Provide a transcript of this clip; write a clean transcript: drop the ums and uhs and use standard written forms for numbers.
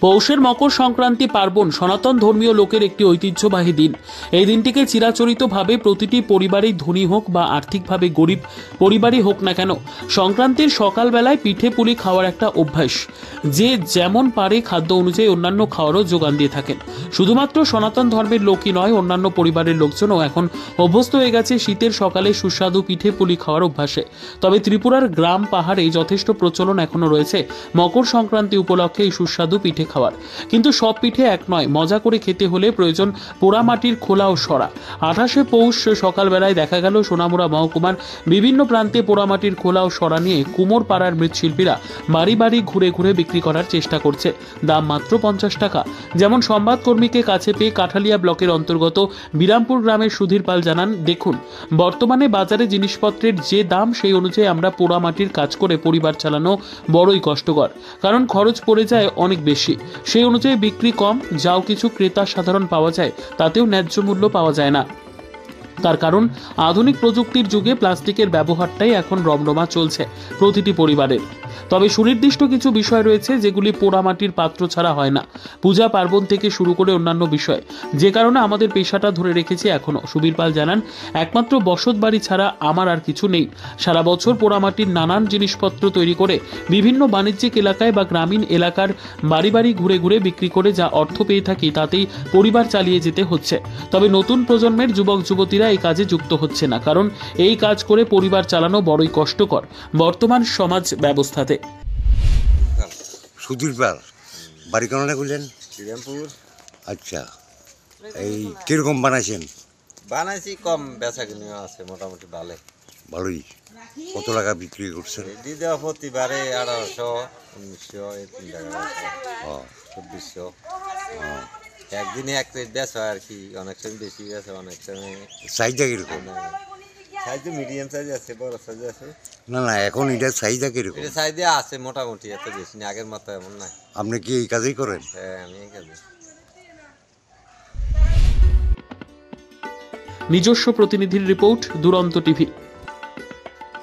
পৌষের মকর সংক্রান্তি পার্বণ সনাতন ধর্মীয় লোকের একটি ঐতিহ্যবাহী দিন। এই দিনটিকে চিরাচরিতভাবে প্রতিটি পরিবারেই ধনী হোক বা আর্থিকভাবে গরিব পরিবারই হোক না কেন, সংক্রান্তির সকালবেলায় পিঠে পুলি খাওয়ার একটা অভ্যাস। যে যেমন পারে খাদ্য অনুযায়ী অন্যান্য খাওয়ারও যোগান দিয়ে থাকেন। শুধুমাত্র সনাতন ধর্মের লোকই নয়, অন্যান্য পরিবারের লোকজনও এখন অভ্যস্ত হয়ে গেছে শীতের সকালে সুস্বাদু পিঠে পুলি খাওয়ার অভ্যাসে। তবে ত্রিপুরার গ্রাম পাহাড়ে যথেষ্ট প্রচলন এখনো রয়েছে মকর সংক্রান্তি উপলক্ষে এই সুস্বাদু পিঠে খাওয়ার। কিন্তু সব পিঠে এক নয়। মজা করে খেতে হলে প্রয়োজন পোড়ামাটির খোলা ও সরা। 28শে পৌষ সকালবেলায় দেখা গেল সোনামুড়া মহকুমার বিভিন্ন প্রান্তে পোড়ামাটির খোলা ও সরা নিয়ে কুমোর পাড়ার মৃৎশিল্পীরা বাড়ি বাড়ি ঘুরে ঘুরে বিক্রি করার চেষ্টা করছে। দাম মাত্র 50 টাকা। যেমন সংবাদকর্মীকে কাছে পেয়ে কাঠালিয়া ব্লকের অন্তর্গত বিরামপুর গ্রামের সুধীর পাল জানান, দেখুন, বর্তমানে বাজারে জিনিসপত্রের যে দাম সেই অনুযায়ী আমরা পোড়ামাটির কাজ করে পরিবার চালানো বড়ই কষ্টকর। কারণ খরচ পড়ে যায় অনেক বেশি। সেই অনুযায়ী বিক্রি কম, যাও কিছু ক্রেতা সাধারণ পাওয়া যায় তাতেও ন্যায্য মূল্য পাওয়া যায় না। তার কারণ আধুনিক প্রযুক্তির যুগে প্লাস্টিকের ব্যবহারটাই এখন রমরমা চলছে প্রতিটি পরিবারের। তবে সুনির্দিষ্ট কিছু বিষয় রয়েছে যেগুলি পোড়ামাটির পাত্র ছাড়া হয় না। পূজা পার্বণ থেকে শুরু করে অন্যান্য বিষয়, যে কারণে আমাদের পেশাটা ধরে রেখেছি এখনো। সুবীর পাল জানান, একমাত্র বসত বাড়ি ছাড়া আমার আর কিছু নেই। সারা বছর পোড়ামাটির নানান জিনিসপত্র তৈরি করে বিভিন্ন বাণিজ্যিক এলাকায় বা গ্রামীণ এলাকার বাড়ি বাড়ি ঘুরে ঘুরে বিক্রি করে যা অর্থ পেয়ে থাকি তাতেই পরিবার চালিয়ে যেতে হচ্ছে। তবে নতুন প্রজন্মের যুবক যুবতীরা এই কাজে যুক্ত হচ্ছে না, কারণ এই কাজ করে পরিবার চালানো বড়ই কষ্টকর বর্তমান সমাজ ব্যবস্থাতে। সুধীর পাল, বাড়ি কেন করলেন? বিরামপুর। আচ্ছা, এই কিরকম বানাইছেন? বানাইছি, কম বেচা কিনে আছে, মোটামুটি ভালো, ভালোই। কত টাকা বিক্রি করছেন? দিদি দেওয়া প্রতিবারে 1800, 1900, এই 3 টাকা, 2400। একদিনে এক প্লেট বেচ হয় আর কি। অনেক সময় বেশি বেচে, অনেক সময়। সাইজটা কিরকম? সাইজ তো মিডিয়াম সাইজ আছে, বড় সাইজ আছে। না না, এখন এটার সাইজটা কিরকম? এটা সাইজে আছে মোটামুটি, এত বেশি না, আগের মতো এমন নাই। আপনি কি এই কাজই করেন? হ্যাঁ, আমি এই কাজে। নিজস্ব প্রতিনিধির রিপোর্ট, দুরন্ত টিভি।